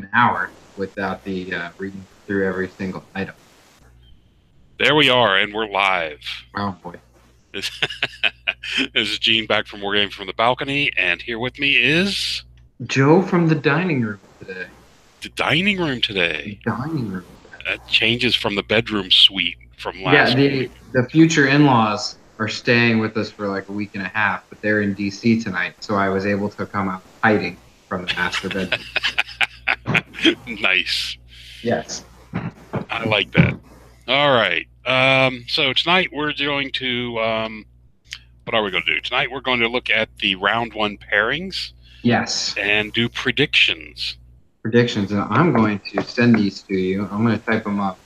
an hour without the reading through every single item. There we are, and we're live. Oh boy. This is Gene back from Wargaming from the Balcony, and here with me is Joe from the dining room today. the dining room today. The dining room. That changes from the bedroom suite from last week. The future in-laws are staying with us for like a week and a half, but they're in DC tonight, so I was able to come out hiding from the master bedroom. Nice. Yes. I like that. All right. So tonight we're going to what are we going to do? Tonight we're going to look at the round one pairings. Yes. And do predictions. Predictions, and I'm going to send these to you. I'm going to type them up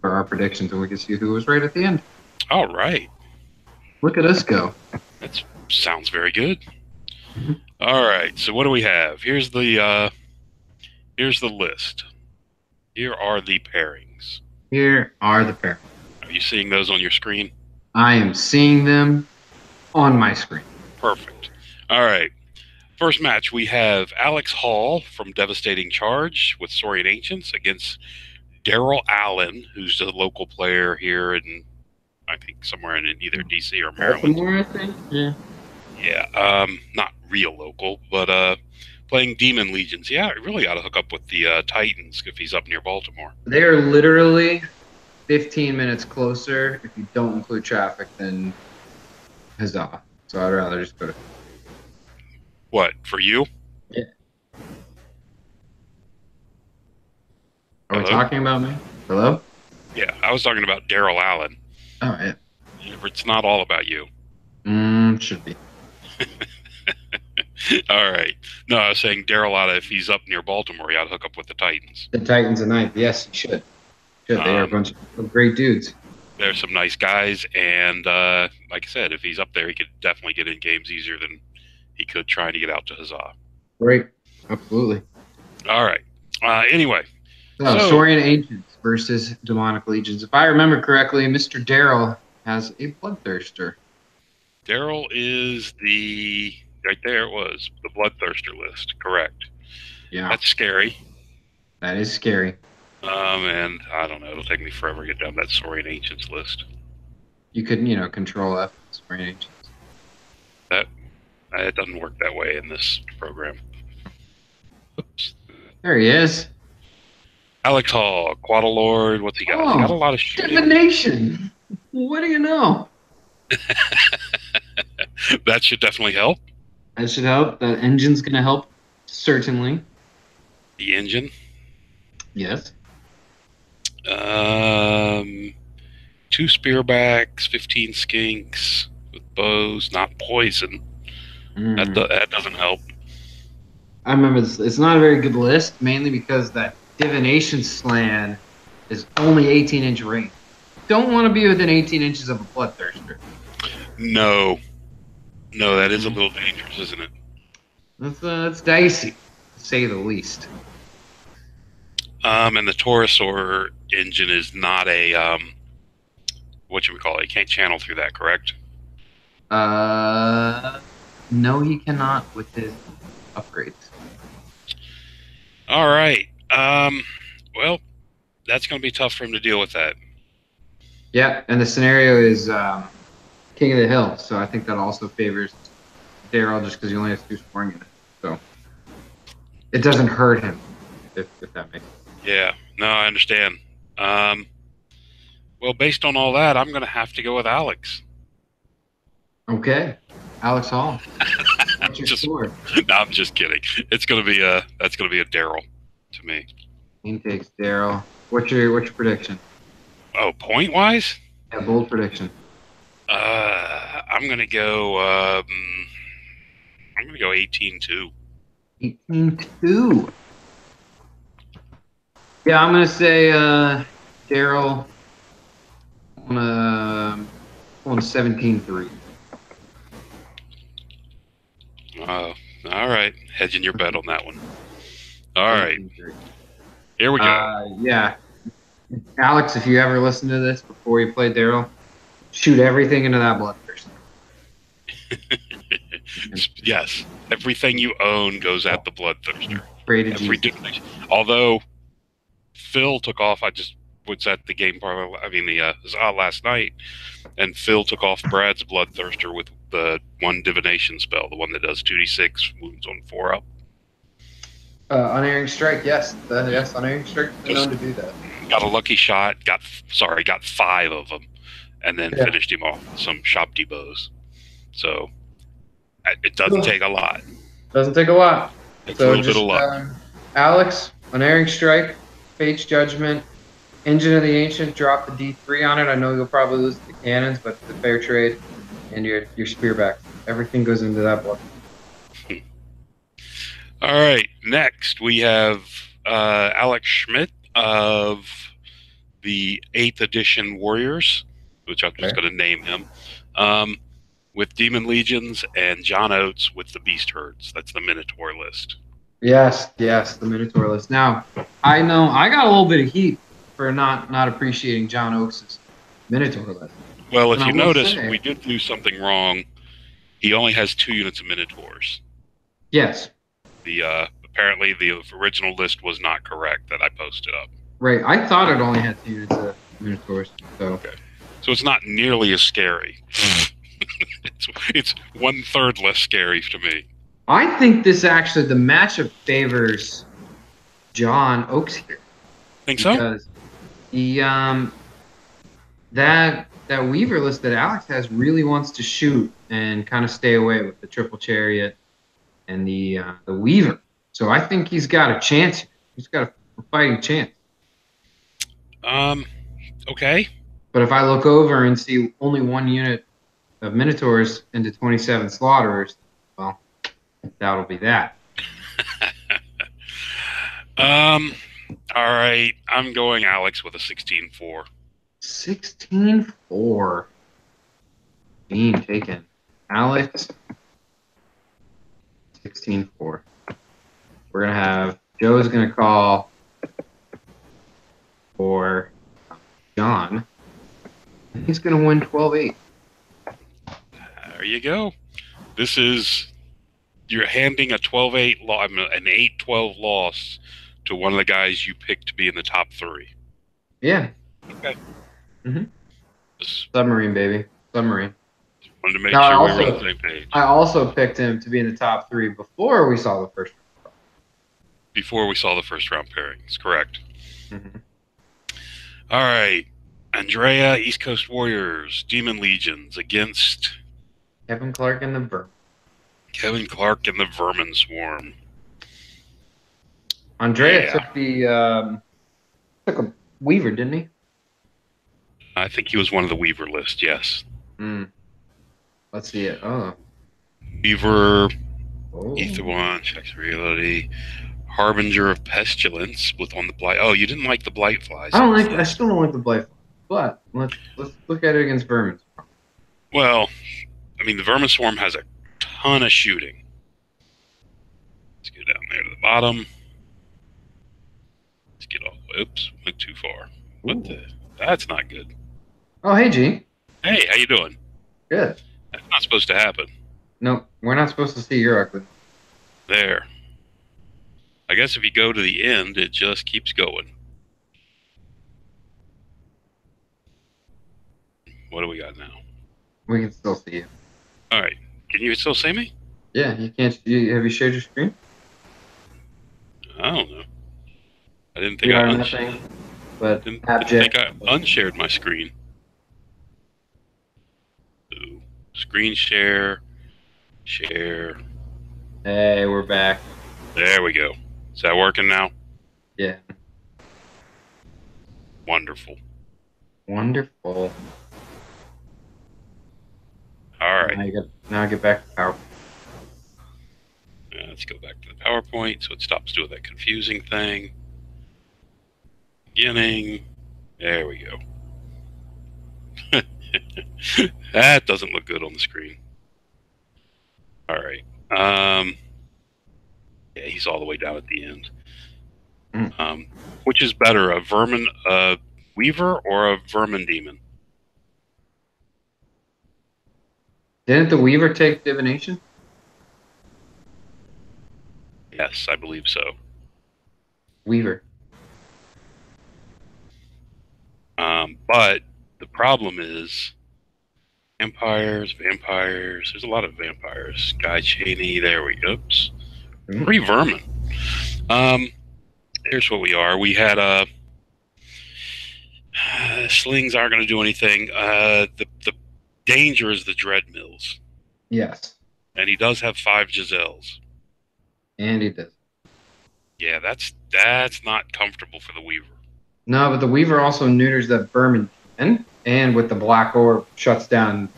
for our predictions, and we can see who was right at the end. All right. Look at us go. That sounds very good. Mm-hmm. All right. So what do we have? Here's the list. Here are the pairings. Here are the pairings. Are you seeing those on your screen? I am seeing them on my screen. Perfect. All right. First match, we have Alex Hall from Devastating Charge with Saurian Ancients against Daryl Allen, who's a local player here in, I think, somewhere in either DC or Maryland. Baltimore, I think. Yeah. Yeah. Not real local, but playing Demon Legions. Yeah, I really got to hook up with the Titans if he's up near Baltimore. They are literally 15 minutes closer, if you don't include traffic, than Huzzah. So I'd rather just go to... What, for you? Yeah. Are we talking about me? Hello? Yeah, I was talking about Daryl Allen. Oh, yeah. It's not all about you. Should be. All right. No, I was saying Daryl Allen, if he's up near Baltimore, he ought to hook up with the Titans. The Titans and Knights, yes, you should. They are a bunch of great dudes. They're some nice guys, and like I said, if he's up there, he could definitely get in games easier than he could trying to get out to Huzzah. Right. Absolutely. All right. Anyway. So, Saurian Ancients versus Demonic Legions. If I remember correctly, Mr. Daryl has a Bloodthirster. Daryl is the... Right there it was. The Bloodthirster list. Correct. Yeah. That's scary. That is scary. And I don't know. It'll take me forever to get down that Saurian Ancients list. You could, Control F Saurian Ancients. It doesn't work that way in this program. Oops. There he is. Alex Hall, Quadalord. What's he got? Oh, He's got a lot of shit. Divination. What do you know? That should definitely help. That should help. That engine's going to help, certainly. The engine? Yes. 2 spearbacks, 15 skinks with bows, not poison. That doesn't help. I remember this. It's not a very good list, mainly because that Divination Slan is only 18-inch range. Don't want to be within 18 inches of a Bloodthirster. No, that is a little dangerous, isn't it? That's dicey, to say the least. And the Taurosaur engine is not a what should we call it? You can't channel through that, correct? No, he cannot with his upgrades. All right. Well, that's going to be tough for him to deal with that. Yeah, and the scenario is King of the Hill, so I think that also favors Daryl just because he only has 2 scoring units. So it doesn't hurt him, if that makes sense. Yeah, no, I understand. Well, based on all that, I'm going to have to go with Alex. Okay, Alex Hall. What's your score? No, I'm just kidding. That's going to be a Daryl to me. He takes Daryl. What's your prediction? Oh, point wise? Yeah, bold prediction. I'm going to go. 18-2. 18-2. Yeah, I'm gonna say Daryl on 17-3. All right, hedging your bet on that one. All right, here we go. Yeah, Alex, if you ever listen to this before you play Daryl, shoot everything into that Bloodthirster. Yes, everything you own goes at the Bloodthirster. Pray to every Jesus. divination. Although Phil took off, I just was at the game part. I mean, it was last night, and Phil took off Brad's Bloodthirster with the one divination spell, the one that does 2d6 wounds on 4 up. Unerring strike, yes. Yes, unerring strike's been known to do that. Got a lucky shot. Got 5 of them, and then Yeah. finished him off with some Shabdi bows. So it doesn't take a lot. Doesn't take a lot. It's So a little bit just of luck. Alex, unerring strike, Fate's Judgment, Engine of the Ancient, drop the D3 on it. I know you'll probably lose the cannons, but it's a fair trade. And your spearback. Everything goes into that block. All right. Next, we have Alex Schmidt of the 8th edition Warriors, which I'm just going to name him, with Demon Legions, and John Oates with the Beast Herds. That's the Minotaur list. Yes, the Minotaur list. Now, I know I got a little bit of heat for not appreciating John Oates' Minotaur list. Well, if you notice, we did do something wrong. He only has 2 units of Minotaurs. Yes. Apparently the original list was not correct that I posted up. Right. I thought it only had 2 units of Minotaurs. So. Okay. So it's not nearly as scary. it's 1/3 less scary to me. I think this actually, the matchup favors John Oakes here. Think so? Because the that Weaver list that Alex has really wants to shoot and kind of stay away with the Triple Chariot and the Weaver. So I think he's got a chance here. He's got a fighting chance. Okay. But if I look over and see only 1 unit of Minotaurs into 27 Slaughterers, well, that'll be that. All right. I'm going Alex with a 16-4. 16-4. Being taken. Alex, 16-4. We're going to have, Joe's going to call for John. He's going to win 12-8. There you go. This is, you're handing a 12-8 an 8-12 loss to one of the guys you picked to be in the top 3. Yeah. Okay. Mm-hmm. Submarine, baby. Submarine. Wanted to make sure we were on the same page. I also picked him to be in the top 3 before we saw the first round. Before we saw the first round pairings, correct. Mm-hmm. All right. Andrea, East Coast Warriors, Demon Legions against Kevin Clark and the Vermin. Kevin Clark and the Vermin Swarm. Andrea took took a Weaver, didn't he? I think he was one of the Weaver list, yes. Let's see it. Oh. Weaver, Ether 1, checks reality, Harbinger of Pestilence with on the Blight. Oh, you didn't like the Blight Flies. I still don't like the Blight Flies. But let's look at it against Vermin. Well, I mean, the Vermin Swarm has a ton of shooting. Let's go down there to the bottom. Let's get all. Oops, went too far. What the? That's not good. Oh, hey, G. Hey, how you doing? Good. That's not supposed to happen. No, we're not supposed to see your ugly. There. I guess if you go to the end, it just keeps going. What do we got now? We can still see you. All right. Can you still see me? Yeah, you can't. Have you shared your screen? I don't know. I didn't think I nothing, but didn't think I unshared my screen. Ooh. Screen share. Share. Hey, we're back. There we go. Is that working now? Yeah. Wonderful. Wonderful. All right. Now I get back to PowerPoint. Let's go back to the PowerPoint so it stops doing that confusing thing. Beginning. There we go. That doesn't look good on the screen. All right. Yeah, he's all the way down at the end. Which is better, a vermin weaver or a vermin demon? Didn't the Weaver take divination? Yes, I believe so. Weaver. But the problem is vampires. There's a lot of vampires. Guy Cheney. There we go. Oops. Free vermin. Here's what we are. We had slings aren't going to do anything. The danger is the dread mills. Yes. And he does have 5 Giselles. And he does. Yeah, that's not comfortable for the Weaver. No, but the Weaver also neuters the vermin demon, and with the Black Orb shuts down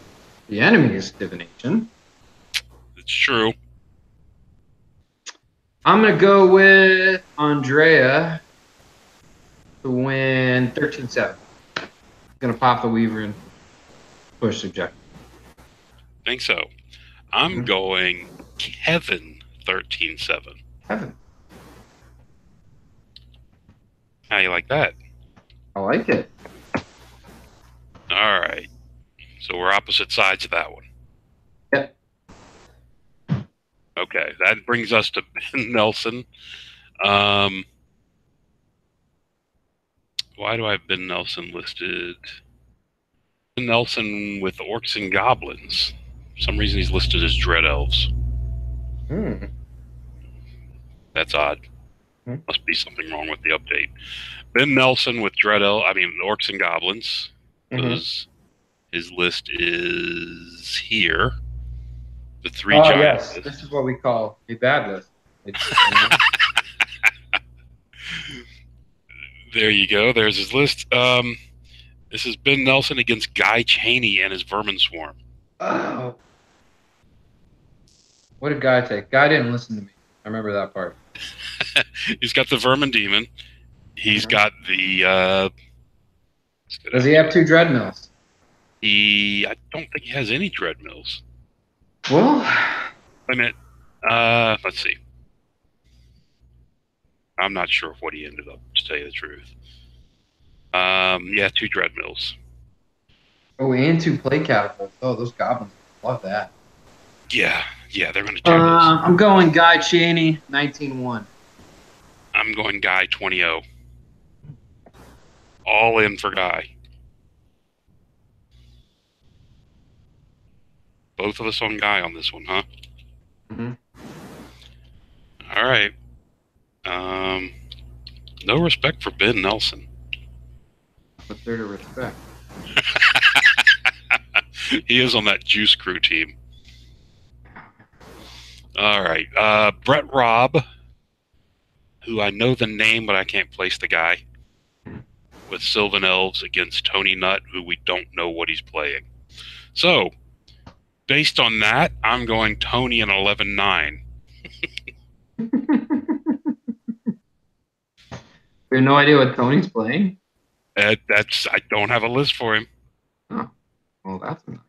the enemy's divination. It's true. I'm going to go with Andrea to win 13-7. Going to pop the Weaver and push subjective. Think so. I'm going Kevin 13-7. Kevin. How you like that? I like it. All right. So we're opposite sides of that one. Yep. Okay, that brings us to Ben Nelson. Why do I have Ben Nelson listed? Ben Nelson with Orcs and Goblins. For some reason he's listed as Dread Elves. That's odd. Must be something wrong with the update. Ben Nelson with Orcs and Goblins. Because his list is here. The 3 giants. Yes. This is what we call a bad list. There you go. There's his list. This is Ben Nelson against Guy Cheney and his Vermin Swarm. Oh. What did Guy take? Guy didn't listen to me. I remember that part. He's got the Vermin Demon. He's got the... Does he have 2 Dread Mills? I don't think he has any Dread Mills. Well... Wait a minute. Let's see. I'm not sure what he ended up, to tell you the truth. Yeah, 2 Dread Mills. Oh, and 2 Play Catapults. Oh, those goblins. Love that. Yeah, they're going to do this. I'm going Guy Cheney, 19-1. I'm going Guy 20-0. All in for Guy. Both of us on Guy on this one, huh? All right. No respect for Ben Nelson. What's there to respect? He is on that Juice Crew team. All right. Brett Robb, who I know the name, but I can't place the guy, with Sylvan Elves against Tony Nutt, who we don't know what he's playing. So, based on that, I'm going Tony in 11-9. We have no idea what Tony's playing? I don't have a list for him. Oh, well, that's enough.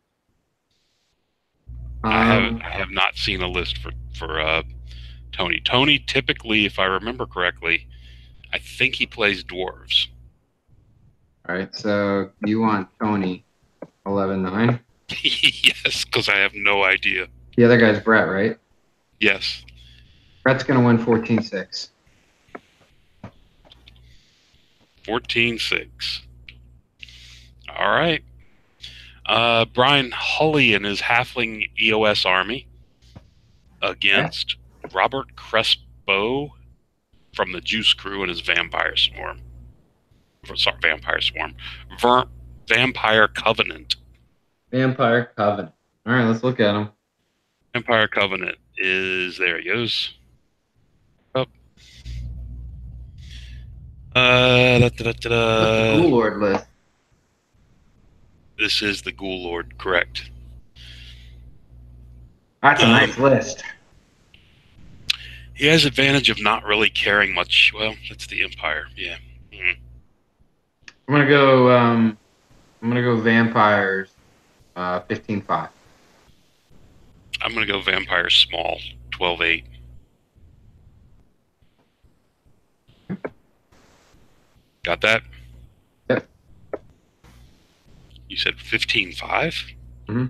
I have not seen a list for Tony. Tony typically, if I remember correctly, I think he plays dwarves. All right, so you want Tony 11-9? Yes, because I have no idea. The other guy's Brett, right? Yes. Brett's going to win 14-6. 14-6. All right. Brian Hulley and his Halfling EOS army against Robert Crespo from the Juice Crew and his Vampire Swarm. Sorry, Vampire Swarm. Vampire Covenant. Vampire Covenant. All right, let's look at him. Vampire Covenant is... There he goes. Up. What's the Ghoul Lord list? This is the Ghoul Lord, correct. That's a nice list. He has advantage of not really caring much. Well, that's the Empire, yeah. I'm gonna go vampires, 15-5. I'm gonna go vampires small, 12-8. Got that? Yep. You said 15-5? All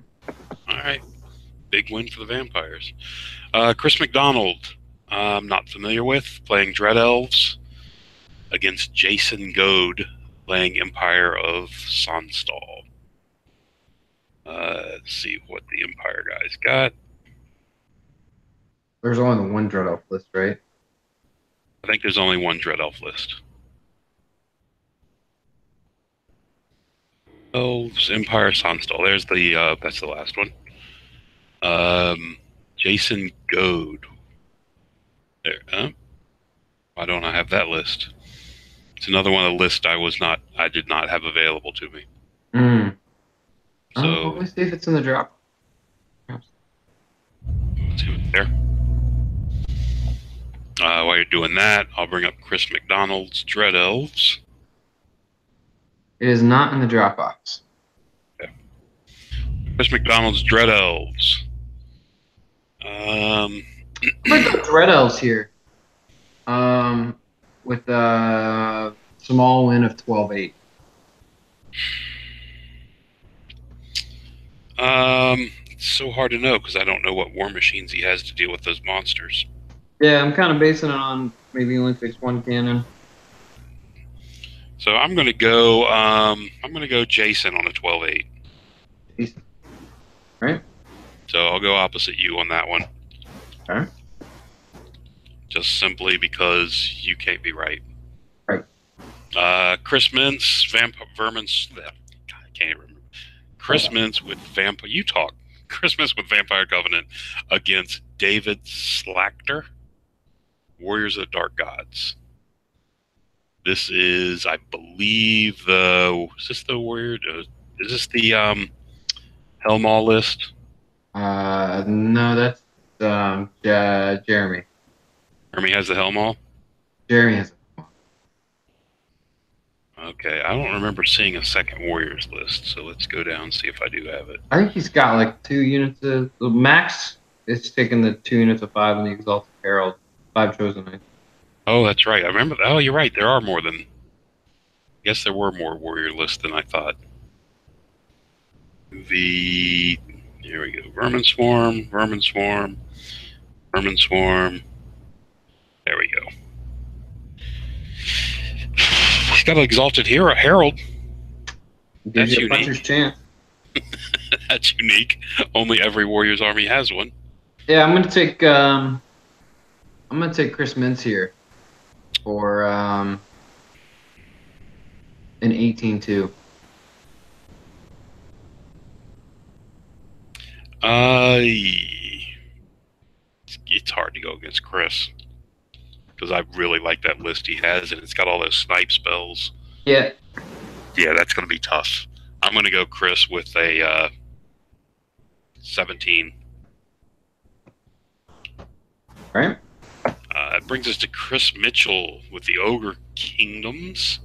right. Big win for the vampires. Chris McDonald, I'm not familiar with, playing Dread Elves. against Jason Goad, playing Empire of Sonstal. Let's see what the Empire guys got. There's only the one Dread Elf list, right? I think there's only one Dread Elf list. Elves, Empire, Sonstal. There's the that's the last one. Jason Goad. There. Why don't I have that list? It's another one of the lists I did not have available to me. So let me see if it's in the drop. let's see what's there. While you're doing that, I'll bring up Chris McDonald's Dread Elves. It is not in the Dropbox. Okay. Chris McDonald's Dread Elves. Put Dread Elves here. With a small win of 12-8. It's so hard to know because I don't know what war machines he has to deal with those monsters. Yeah, I'm kind of basing it on maybe only takes one cannon. So I'm gonna go. Jason on a 12-8. Jason. Right. So I'll go opposite you on that one. Okay. Just simply because you can't be right. Right. Chris Mintz, Vermin's. God, I can't even remember. Chris Mintz with Vampire. You talk. Chris Mintz with Vampire Covenant against David Slachter, Warriors of the Dark Gods. This is, I believe, is this the Warrior? Is this the Helmall list? No, that's Jeremy. Jeremy has the Helmall? Jeremy has. Okay, I don't remember seeing a second Warriors list, so let's go down and see if I do have it. I think he's got like 2 units of max. It's taking the 2 units of 5 in the Exalted Herald, 5 chosen knights. Oh, that's right. I remember. Oh, you're right. There are more than. I guess there were more warrior lists than I thought. Here we go. Vermin Swarm. There we go. He's got an Exalted Herald. Gives you a puncher's chance. That's unique. Only every Warrior's army has one. Yeah, I'm gonna take Chris Mintz here for an 18-2. It's hard to go against Chris because I really like that list he has, and it's got all those snipe spells. Yeah. Yeah, that's going to be tough. I'm going to go Chris with a 17. All right. It brings us to Chris Mitchell with the Ogre Kingdoms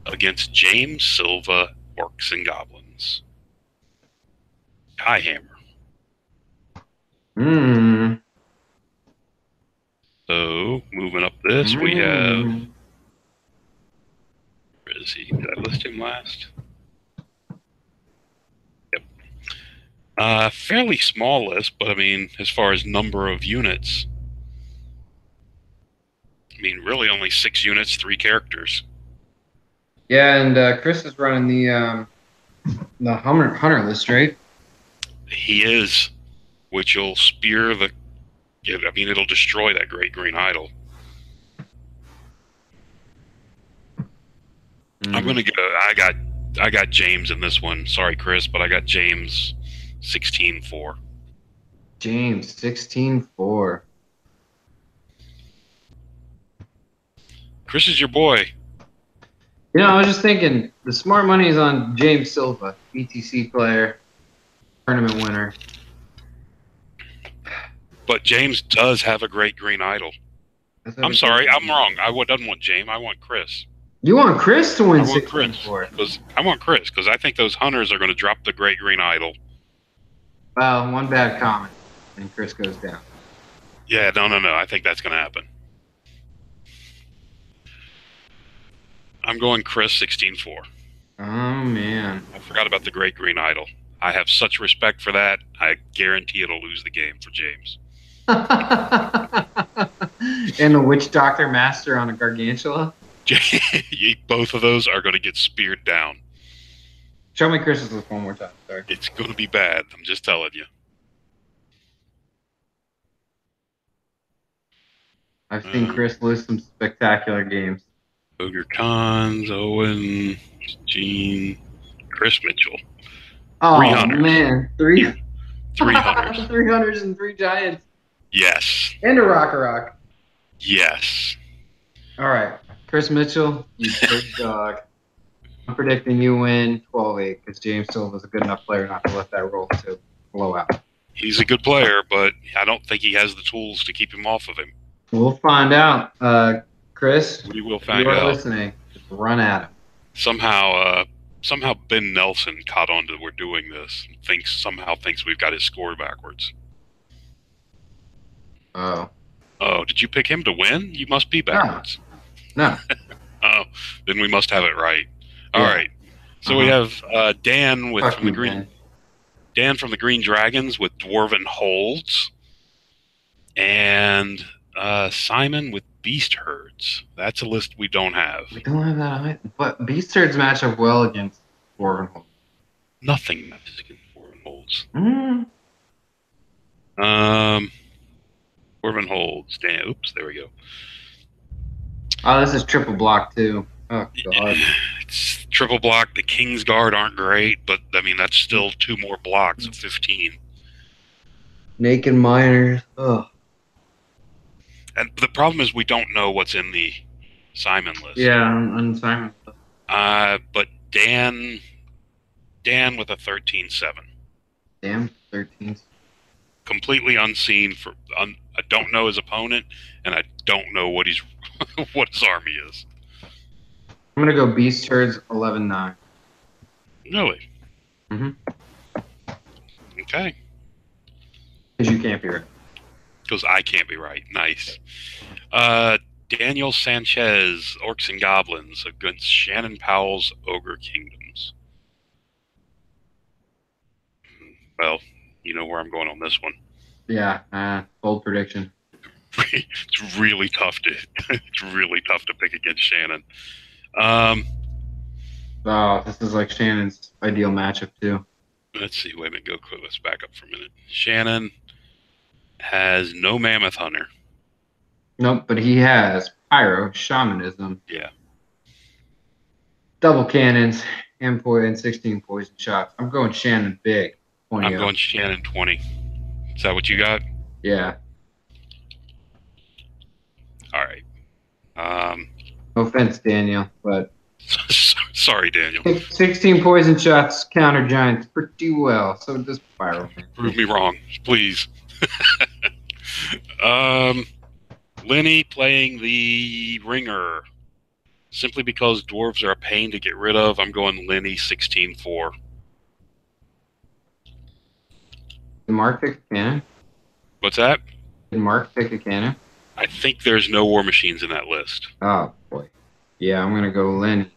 against James Silva, Orcs and Goblins. Highhammer. So, moving up this, we have... Where is he? Did I list him last? Yep. Fairly small list, but I mean, as far as number of units, I mean, really only 6 units, 3 characters. Yeah, and Chris is running the Hunter list, right? He is, which will spear the... I mean, it'll destroy that Great Green Idol. I'm gonna go. I got James in this one. Sorry, Chris, but I got James 16-4. James 16-4. Chris is your boy. You know, I was just thinking the smart money is on James Silva, BTC player, tournament winner. But James does have a Great Green Idol. I'm sorry, I'm wrong. I doesn't want James. I want Chris. You want Chris to win 16-4? I want Chris because I think those hunters are going to drop the Great Green Idol. Well, one bad comment, and Chris goes down. Yeah, no. I think that's going to happen. I'm going Chris 16-4. Oh, man. I forgot about the Great Green Idol. I have such respect for that. I guarantee it'll lose the game for James. And the Witch Doctor Master on a Gargantula? Both of those are going to get speared down. Show me Chris's list one more time. Sorry. It's going to be bad. I'm just telling you. I've seen Chris lose some spectacular games. Ogre Cons, Owen, Gene, Chris Mitchell. Oh, 300. Man. 300. 300s and 3 Giants. Yes. And a Rock. Yes. All right. Chris Mitchell, you big dog. I'm predicting you win 12-8 because James Silva's a good enough player not to let that roll to blow out. He's a good player, but I don't think he has the tools to keep him off of him. We'll find out. Chris, We will if find you are out. listening, just run at him. Somehow Ben Nelson caught on to we're doing this. Somehow thinks we've got his score backwards. Oh. Oh, did you pick him to win? You must be backwards. No. Oh, then we must have it right. All right. So we have Dan from the Green Dragons with Dwarven Holds, and Simon with Beast Herds. That's a list we don't have. We don't have that, but Beast Herds match up well against Dwarven Holds. Nothing matches against Dwarven Holds. Dwarven Holds. Dan. Oops, there we go. Oh, this is triple block too. Oh God. It's triple block. The Kingsguard aren't great, but I mean that's still 2 more blocks of 15. Naked Miners. Oh. And the problem is we don't know what's in the Simon list. Yeah, on Simon's list. But Dan with a 13-7. Damn, 13. Completely unseen I don't know his opponent, and I don't know what what his army is. I'm gonna go Beast Herds 11-9. Really? Okay. Because you can't be right. Because I can't be right. Nice. Daniel Sanchez, Orcs and Goblins, against Shannon Powell's Ogre Kingdoms. Well, you know where I'm going on this one. Yeah, bold prediction. It's really tough to pick against Shannon. Oh, this is like Shannon's ideal matchup too. Let's see. Wait a minute. Go quick. Let's back up for a minute. Shannon has no Mammoth Hunter. Nope, but he has Pyro, Shamanism. Yeah. Double cannons and 16 poison shots. I'm going Shannon big. I'm going Shannon 20. Is that what you got? Yeah. All right. No offense, Daniel, but sorry, Daniel. 16 poison shots counter Giants pretty well. So does Pyro. Prove me wrong, please. Lenny playing the Ringer. Simply because dwarves are a pain to get rid of, I'm going Lenny 16-4. Did Mark pick a cannon? What's that? Did Mark pick a cannon? I think there's no war machines in that list. Oh, boy. Yeah, I'm going to go Lenny.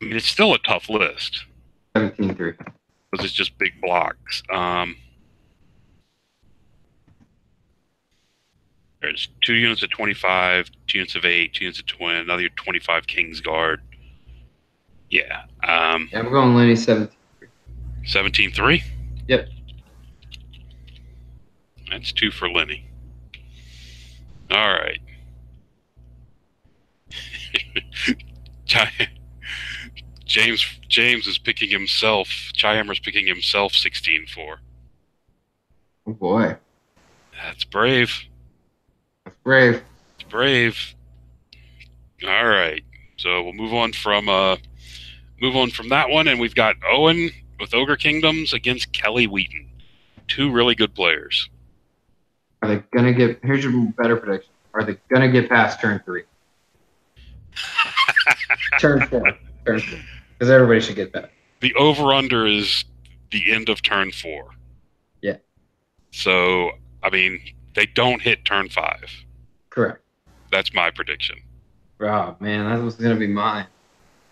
I mean, it's still a tough list. 17-3. Because it's just big blocks. There's 2 units of 25, 2 units of 8, 2 units of 20, another 25 Kingsguard. Yeah. Yeah, I'm going Lenny 17-3. 17-3? Yep. That's 2 for Lenny. All right. James is picking himself. Chaihammer's picking himself 16-4. Oh boy, That's brave. that's brave. It's brave. All right. So we'll move on from that one, and we've got Owen with Ogre Kingdoms against Kelly Wheaton. 2 really good players. Are they gonna get? Here's your better prediction. Are they gonna get past turn 3? Turn 4. Turn 4. Because everybody should get that. The over-under is the end of turn 4. Yeah. So, I mean, they don't hit turn 5. Correct. That's my prediction. Oh man, that was gonna be mine.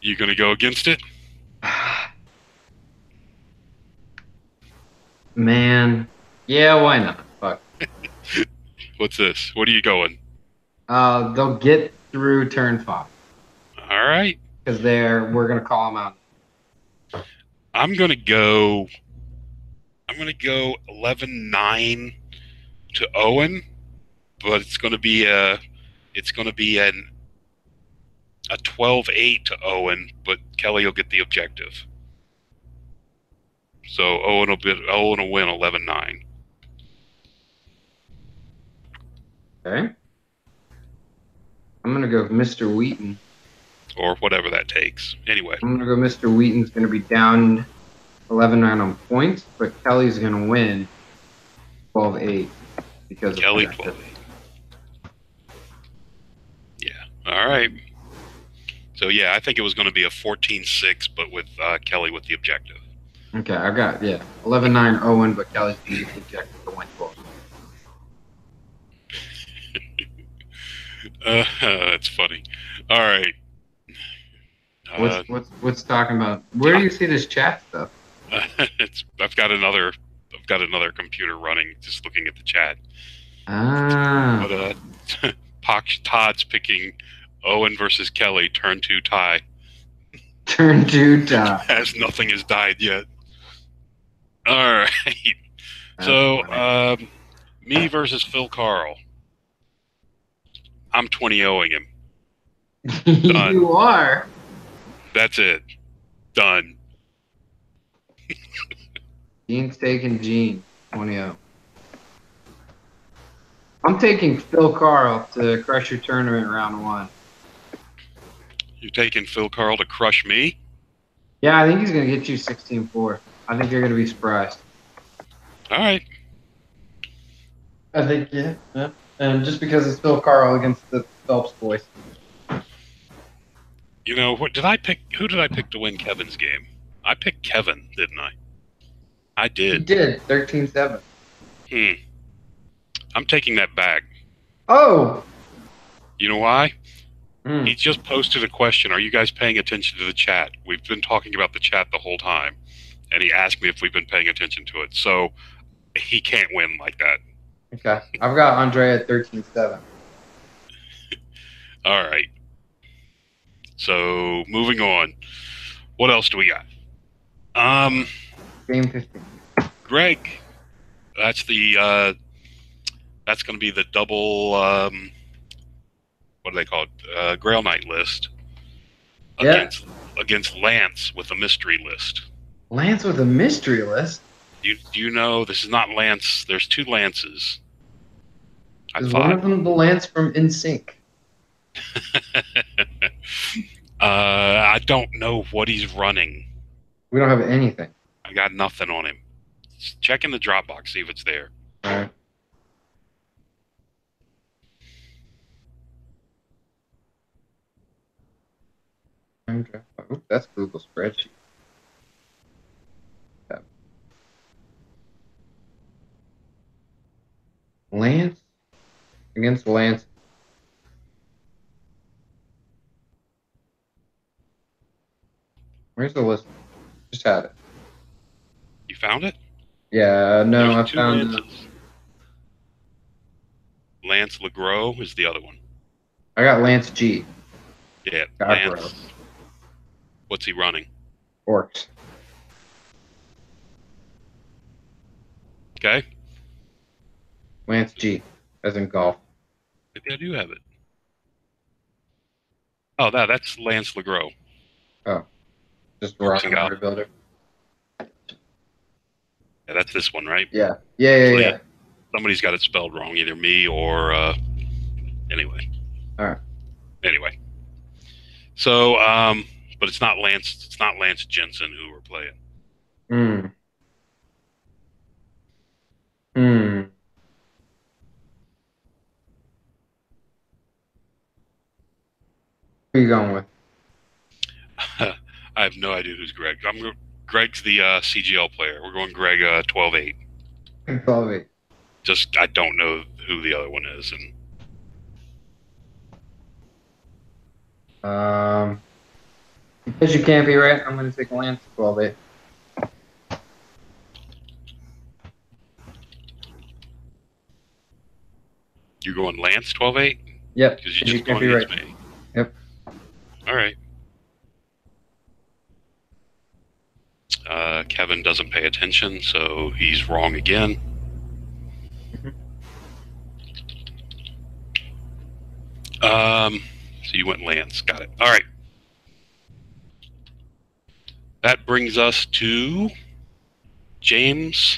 You gonna go against it? Man, yeah, why not? Fuck. What's this? What are you going? They'll get through turn 5. All right. because we're gonna call them out. I'm gonna go 11-9 to Owen, but it's gonna be a 12-8 to Owen, but Kelly will get the objective. So Owen will win 11-9. Okay. I'm gonna go with Mr. Wheaton. Or whatever that takes. Anyway. I'm gonna go Mr. Wheaton's gonna be down 11-9 on points, but Kelly's gonna win 12-8 because Kelly of 12-8. Yeah. All right. So yeah, I think it was going to be a 14-6, but with Kelly with the objective. Okay, I got 11-9 Owen, but Kelly's gonna get the objective to win 12. That's funny. All right. What's talking about? Where do you see this chat stuff? I've got another computer running, just looking at the chat. Ah. But Todd's picking Owen versus Kelly, turn 2 tie. Turn 2 tie. As nothing has died yet. All right. That's so me versus Phil Carl. I'm 20-0ing him. Done. You are. That's it. Done. Gene's taking Gene 20-0. I'm taking Phil Carl to crush your tournament round 1. You taking Phil Carl to crush me? Yeah, I think he's going to get you 16-4. I think you're going to be surprised. All right. I think, yeah. And just because it's Phil Carl against the Phelps boys. You know, what did I pick? Who did I pick to win Kevin's game? I picked Kevin, didn't I? I did. You did. 13-7. I'm taking that back. Oh! You know why? He just posted a question. Are you guys paying attention to the chat? We've been talking about the chat the whole time. And he asked me if we've been paying attention to it. So he can't win like that. Okay. I've got Andre at 13-7. All right. So moving on. What else do we got? Game 15. Greg. That's the that's going to be the double what do they call it? Grail Knight list against Lance with a mystery list. Lance with a mystery list? Do you know this is not Lance? There's 2 Lances. Is one of them the Lance from NSYNC? I don't know what he's running. We don't have anything. I got nothing on him. Check in the Dropbox, see if it's there. All right. Okay. Oh, that's Google spreadsheet. Yeah. Lance against Lance. Where's the list? Just had it. You found it? Yeah, no, There's I 2 found Lances. Lance LeGros is the other one. I got Lance G. Yeah, Godbro. Lance. What's he running? Orcs. Okay. Lance G, as in golf. Maybe I do have it. Oh, that's Lance LeGros. Oh, just Orcs rocking and a builder. Yeah, that's this one, right? Yeah. Somebody's got it spelled wrong, either me or anyway. All right. Anyway. So, but it's not Lance. It's not Lance Jensen who we're playing. Who are you going with? I have no idea who's Greg. Greg's the CGL player. We're going Greg 12-8. 12-8. Just I don't know who the other one is, and because you can't be right, I'm going to take Lance 12-8. you're going Lance 12-8? Yep. Because you're just can't going be against right. me. Yep. All right. Kevin doesn't pay attention, so he's wrong again. So you went Lance. Got it. All right. That brings us to James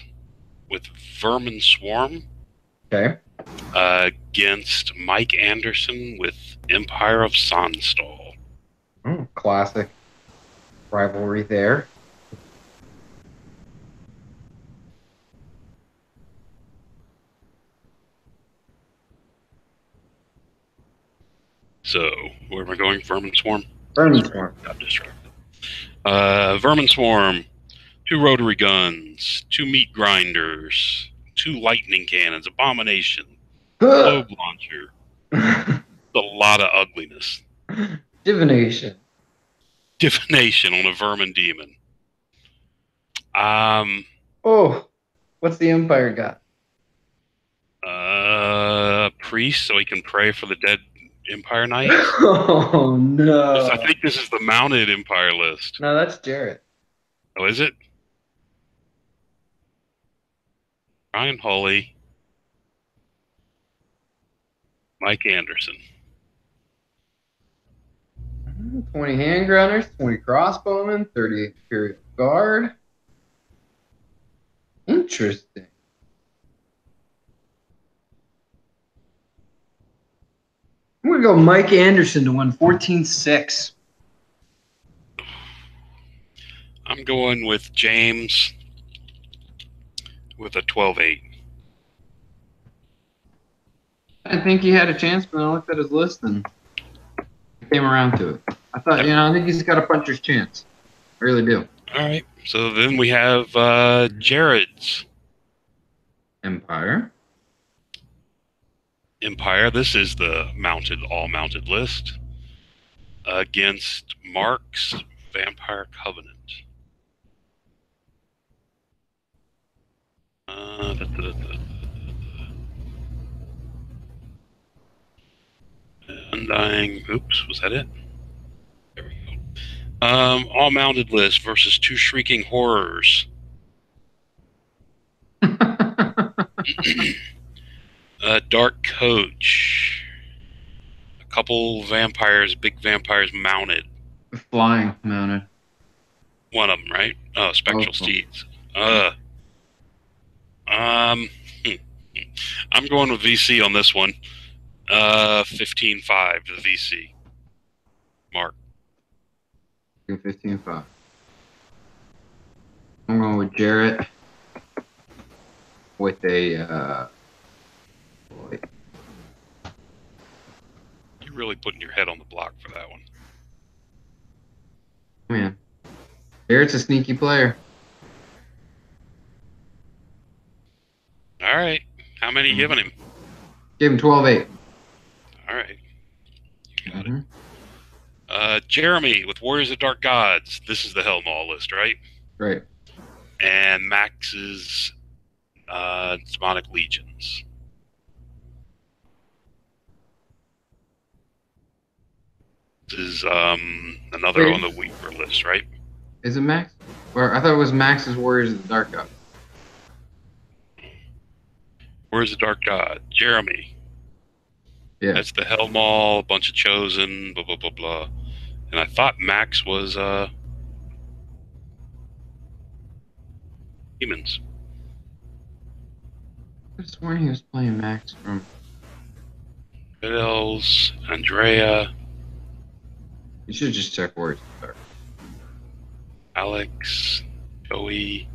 with Vermin Swarm. Okay. Against Mike Anderson with Empire of Sonstal. Oh, classic rivalry there. So, where am I going? Vermin Swarm? Vermin Swarm. Got distracted. Vermin Swarm, 2 rotary guns, 2 meat grinders, 2 lightning cannons, abomination, globe launcher. A lot of ugliness. Divination. Divination on a vermin demon. Oh, what's the Empire got? Priest, so he can pray for the dead Empire Knight. Oh no! I think this is the mounted Empire list. No, that's Jarrett. Oh, is it? Ryan Hawley, Mike Anderson. 20 hand gunners, 20 crossbowmen, 38 Imperial Guard. Interesting. I'm going to go Mike Anderson to win 14-6. I'm going with James with a 12-8. I think he had a chance, but I looked at his list and came around to it. I thought, I think he's got a puncher's chance. I really do. All right. So then we have Jared's Empire. This is the all-mounted list against Mark's Vampire Covenant. Undying. Oops, was that it? There we go. All-mounted list versus 2 Shrieking Horrors. Dark Coach. A couple vampires, big vampires mounted. Flying mounted. One of them, right? Oh, Spectral Steeds. I'm going with VC on this one. 15-5 to the VC. Mark. 15-5. I'm going with Jarrett with a You're really putting your head on the block for that one. Man, Jarrett's a sneaky player. All right. How many you giving him? Give him 12-8. All right. You got it. Jeremy with Warriors of Dark Gods. This is the Hell Maul list, right? Right. And Max's Demonic Legions. This is another on the weaker list, right? Is it Max? Or I thought it was Max's Warriors of the Dark God. Where's the Dark God? Jeremy. Yeah. That's the Hell Maul, a bunch of Chosen, blah, blah, blah, blah. And I thought Max was Demons. I sworn he was playing Max from Fiddles, Andrea, You should just check Warriors of the Dark. Alex, Joey.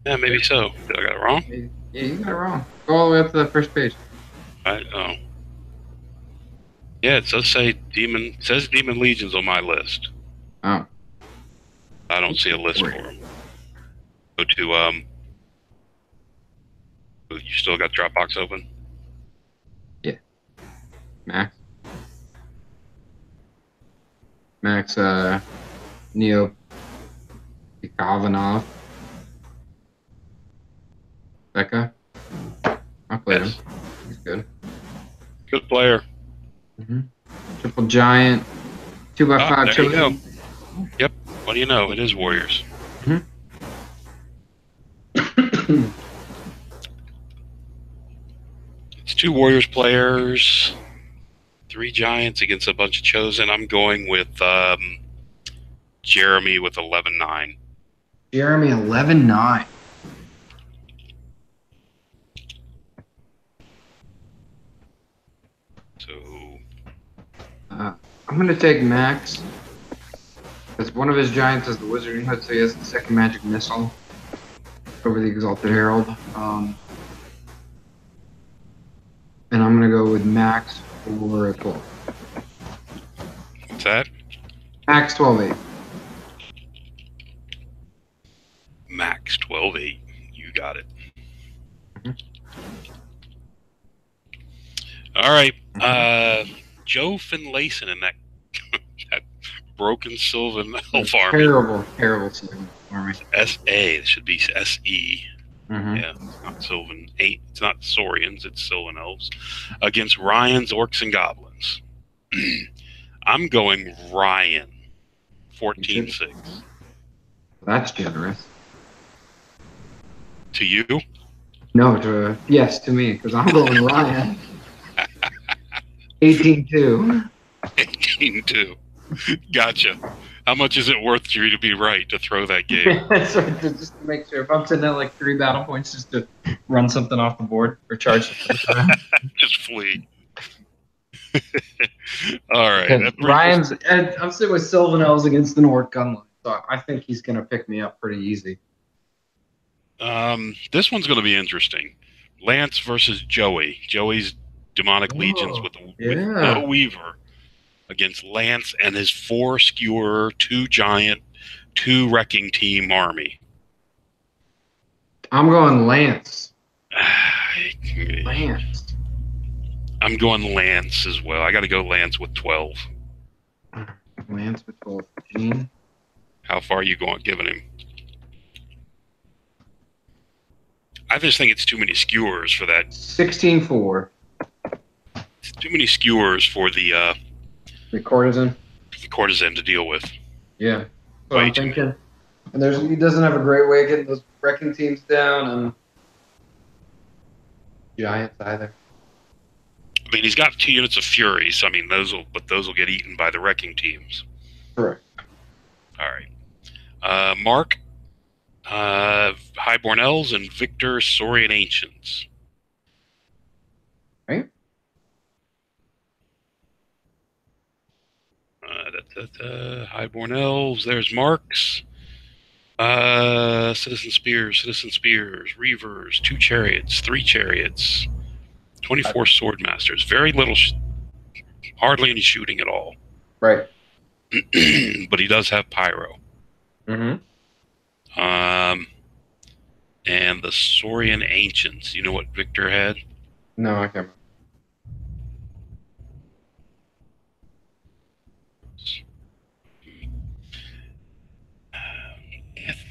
Yeah, maybe so. Did I got it wrong? Yeah, you got it wrong. Go all the way up to the first page. Oh. Yeah, it does say Demon. It says Demon Legions on my list. Oh. I don't see a list for them. Go to You still got Dropbox open? Yeah. Max. Neo Kavanov. Becca. I played him. He's good. Good player. Triple Giant. 2x5 there you go. Chosen. Yep. What do you know? It is Warriors. It's two Warriors players, three Giants against a bunch of Chosen. I'm going with Jeremy with 11-9. Jeremy 11-9. So I'm going to take Max. Because one of his Giants is the Wizarding Hood, so he has the second magic missile over the Exalted Herald. And I'm going to go with Max for 12. what's that? Max 12-8. Max 12-8. You got it. All right. Joe Finlayson in that that broken Sylvan Elf army. Terrible Sylvan army. SA. It should be SE. Mm-hmm. Yeah, it's not Sylvan. It's not Saurians. It's Sylvan Elves against Ryan's Orcs and Goblins. I'm going Ryan. 14-6. That's generous. To you? No, yes, to me, because I'm going Ryan. 18-2. 18-2. Gotcha. How much is it worth to you to be right to throw that game? So just to make sure, if I'm sitting at like 3 battle points just to run something off the board or charge something. Just flee. All right. I'm sitting with Sylvan Elves against the Orc Gunline, so I think he's going to pick me up pretty easy. This one's going to be interesting. Lance versus Joey. Joey's Demonic Legions with no Weaver against Lance and his 4 Skewer, 2 Giant, 2 Wrecking Team army. I'm going Lance. Lance. I'm going Lance as well. I got to go Lance with 12. Lance with 12. Gene? How far are you going giving him? I just think it's too many skewers for that. 16-4. It's too many skewers for the courtesan. The courtesan to deal with. Yeah. So I'm thinking. And he doesn't have a great way of getting those wrecking teams down and Giants either. I mean, he's got 2 units of Fury, so I mean those will get eaten by the wrecking teams. Correct. All right. Mark, Highborn Elves and Victor Saurian Ancients. Right. Highborn Elves. There's Mark's. Citizen Spears, Reavers, 2 Chariots, 3 Chariots, 24 Swordmasters. Very little, hardly any shooting at all. Right. But he does have Pyro. Mm-hmm. And the Saurian Ancients. You know what Victor had? No, I can't remember.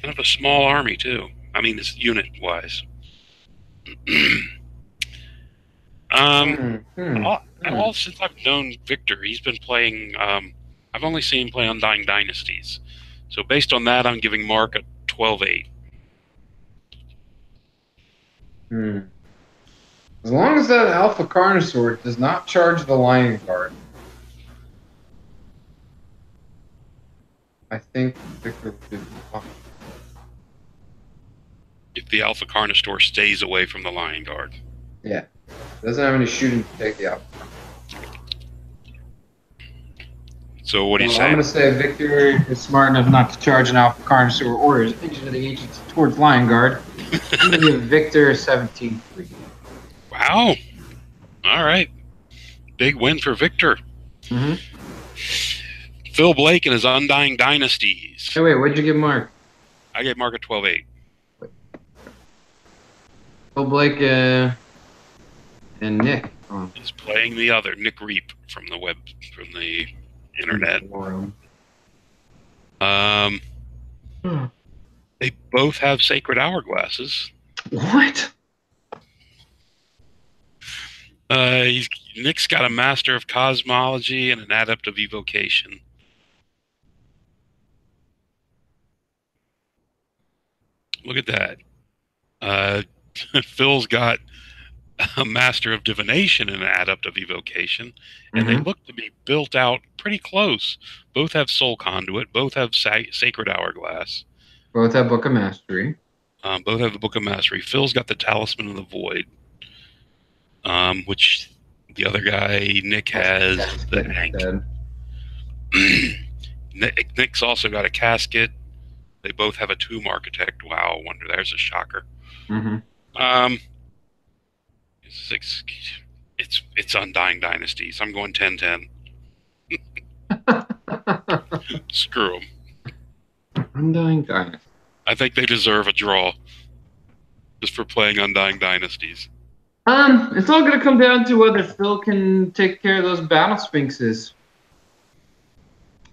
Kind of a small army too. I mean, it's unit-wise. All since I've known Victor, he's been playing. I've only seen him play Undying Dynasties. So based on that, I'm giving Mark a 12-8. As long as that Alpha Carnosaur does not charge the Lion Guard, I think Victor would be fine. If the Alpha Carnosaur stays away from the Lion Guard. Yeah. Doesn't have any shooting to take the Alpha. So what do you say? I'm going to say Victor is smart enough not to charge an Alpha Carnosaur or his engineering agents towards Lion Guard. I'm going to give Victor 17-3. Wow. All right. Big win for Victor. Mm-hmm. Phil Blake and his Undying Dynasties. Hey, wait, what'd you give Mark? I gave Mark a 12-8. Phil Blake and Nick. Oh. He's playing the other, Nick Reap from the internet. They both have sacred hourglasses. What? Nick's got a Master of Cosmology and an Adept of Evocation. Look at that. Uh, Phil's got a Master of Divination and an Adept of Evocation, and they Mm-hmm. look to be built out pretty close. Both have Soul Conduit, both have Sacred Hourglass, Both have Book of Mastery. both have the Book of Mastery. Phil's got the Talisman of the Void, which the other guy, Nick, That's the has the casket Ankh. instead. Nick's also got a Casket. They both have a Tomb Architect. Wow, I wonder, there's a shocker. Mm-hmm. Um, six, it's Undying Dynasties. I'm going 10-10. Screw them. Undying Dynasty. I think they deserve a draw just for playing Undying Dynasties. It's all gonna come down to whether Phil can take care of those battle sphinxes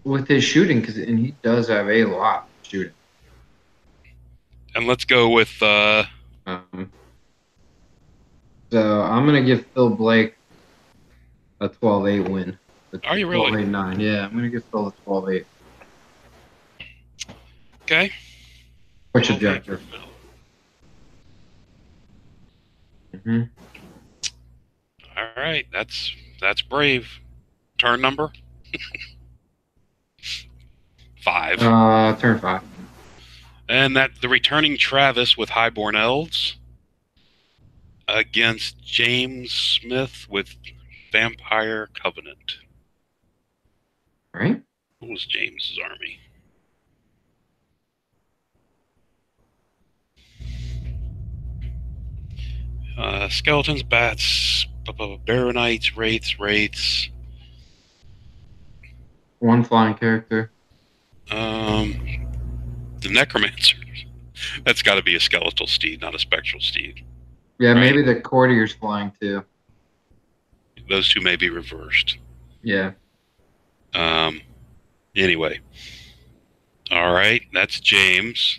with his shooting, and he does have a lot of shooting. And let's go with Um, so I'm gonna give Phil Blake a 12-8 win. are you really? 12-8-9. Yeah, I'm gonna give Phil a 12-8. Okay. Which Okay. objective? Mm-hmm. All right, that's brave. Turn number 5. Turn 5. And that the returning Travis with Highborn Elves against James Smith with Vampire Covenant. All right. What was James's army? Skeletons, bats, baronites, wraiths. One flying character. The Necromancer. That's got to be a skeletal steed, not a spectral steed. Yeah, Right. maybe the courtier's flying too. Those two may be reversed. Yeah. Anyway. All right, that's James.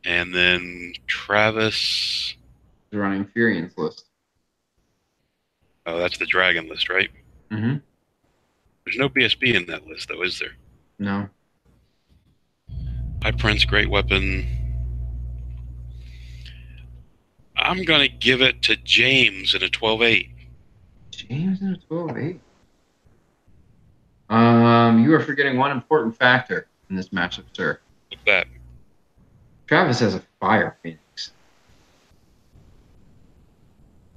And then Travis. He's running Furian's list. Oh, that's the dragon list, right? Mm-hmm. There's no BSB in that list, though, is there? No. High Prince, Great Weapon. I'm going to give it to James in a 12-8. James in a 12-8. You are forgetting one important factor in this matchup, sir. What's that? Travis has a Fire Phoenix.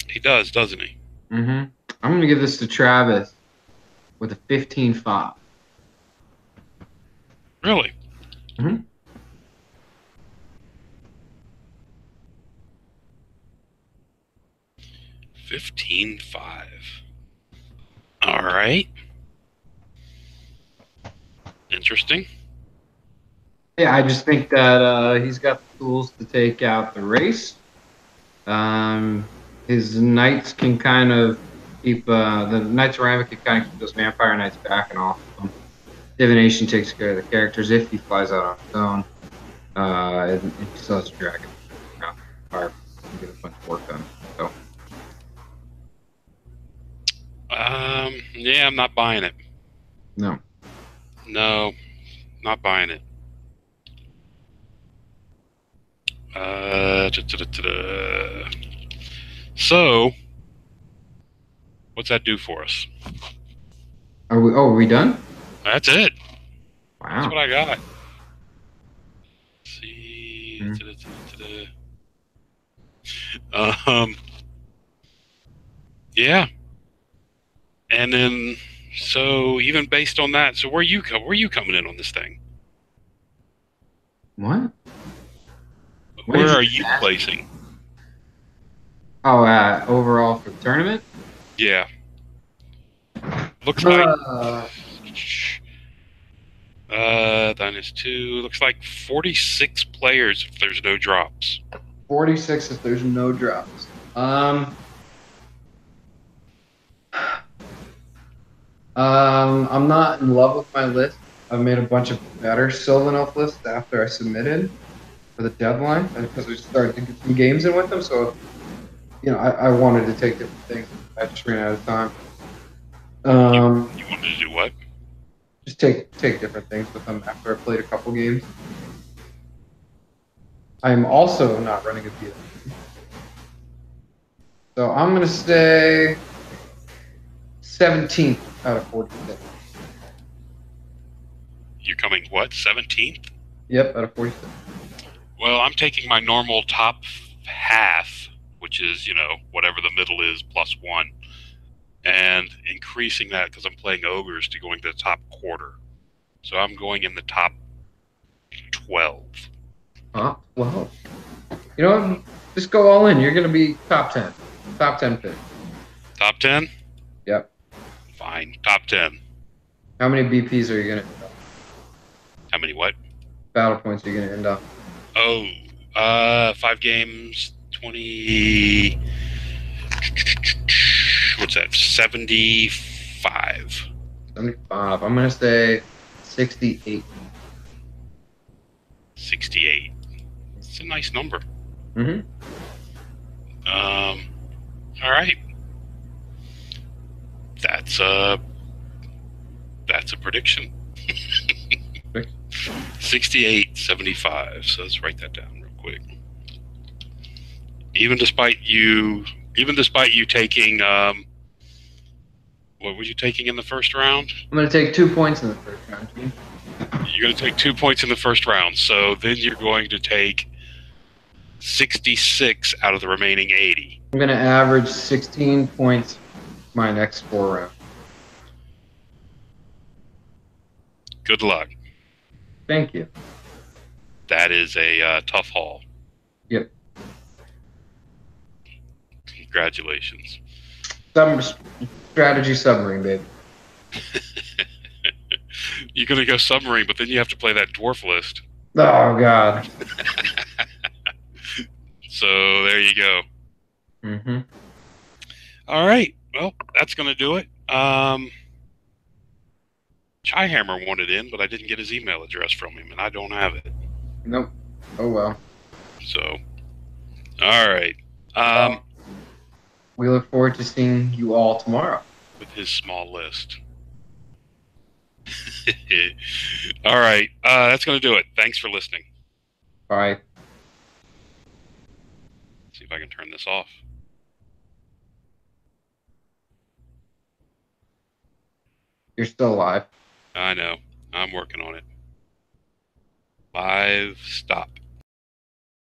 He does, doesn't he? Mm-hmm. I'm going to give this to Travis with a 15-5. Really? Mm-hmm. $15.5. All right. Interesting. Yeah, I just think that he's got the tools to take out the race. His knights can kind of keep the knights around can kind of keep those vampire knights back and off of them. Divination takes care of the characters if he flies out on his own. And he still has a dragon. Fire can get a bunch of work done. So. Yeah, I'm not buying it. No. No, not buying it. So, what's that do for us? Are we done? That's it. Wow. That's what I got. Let's see. Yeah. And then, so even based on that, so where are you coming in on this thing? What? Where are you placing? Oh, overall for the tournament? Yeah. Looks like -2. Looks like 46 players if there's no drops. 46 if there's no drops. I'm not in love with my list. I've made a bunch of better Sylvan Elf lists after I submitted for the deadline, and because we started to get some games in with them. So, I wanted to take different things. I just ran out of time. You wanted to do what? Just take different things with them after I played a couple games. I'm also not running a BF. So I'm going to say 17th out of 46. You're coming what? 17th? Yep, out of 46. Well, I'm taking my normal top half, which is, whatever the middle is plus one, and increasing that because I'm playing ogres to going to the top quarter. So I'm going in the top 12. Top 12. You know what? Just go all in. You're going to be top 10. Top 10 pick. Top 10? Yep. Fine. Top 10. How many BPs are you going to end up? How many what? Battle points are you going to end up? Oh, 5 games, 20. What's that? 75. 75. I'm going to say 68. 68. It's a nice number. Mm-hmm. All right. That's a prediction. 68, 75. So let's write that down real quick. Even despite you taking, what were you taking in the first round? I'm going to take 2 points in the first round, Gene. You're going to take 2 points in the first round. So then you're going to take 66 out of the remaining 80. I'm going to average 16 points my next 4 rounds. Good luck. Thank you. That is a tough haul. Yep. Congratulations. Strategy submarine, baby. You're going to go submarine, but then you have to play that dwarf list. Oh, God. So there you go. Mm-hmm. All right. Well, that's going to do it. Chaihammer wanted in, but I didn't get his email address from him, and I don't have it. Nope. Oh, well. So, all right. We look forward to seeing you all tomorrow. With his small list. All right. That's going to do it. Thanks for listening. Bye. See if I can turn this off. You're still alive. I know. I'm working on it. Live stop.